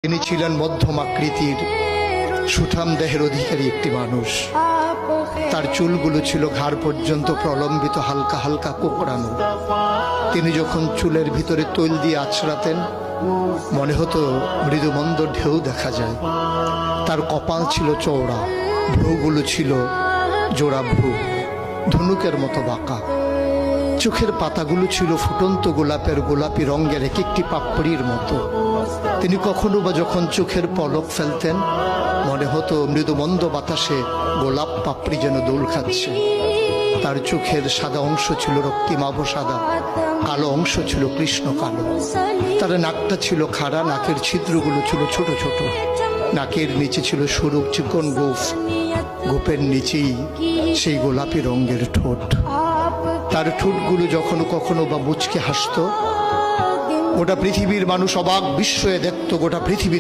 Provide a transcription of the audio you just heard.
তিনি ছিলেন মধ্যম আকৃতির সুঠাম দেহের অধিকারী একটি মানুষ। তার চুলগুলো ছিল ঘাড় পর্যন্ত প্রলম্বিত, হালকা হালকা কোঁকড়ানো। তিনি যখন চুলের ভিতরে তৈল দিয়ে আছড়াতেন মনে হতো মৃদুমন্দ ঢেউ দেখা যায়। তার কপাল ছিল চওড়া, ভ্রুগুলো ছিল জোড়া ভ্রু, ধনুকের মতো বাঁকা। চোখের পাতাগুলো ছিল ফুটন্ত গোলাপের গোলাপি রঙের এক একটি পাপড়ির মতো। তিনি কখনো বা যখন চোখের পলক ফেলতেন মনে হতো মৃদুমন্দ বাতাসে গোলাপ পাপড়ি যেন দোল খাচ্ছে। তার চোখের সাদা অংশ ছিল রক্তিমাভ সাদা, কালো অংশ ছিল কৃষ্ণ কালো। তার নাকটা ছিল খাড়া, নাকের ছিদ্রগুলো ছিল ছোট ছোট। নাকের নিচে ছিল সরু চিকন গোঁফ, গোঁফের নিচেই সেই গোলাপি রঙের ঠোঁট। তার ঠোঁটগুলো যখন কখনো বা মুচকে হাসত, গোটা পৃথিবীর মানুষ অবাক বিস্ময়ে দেখত। গোটা পৃথিবী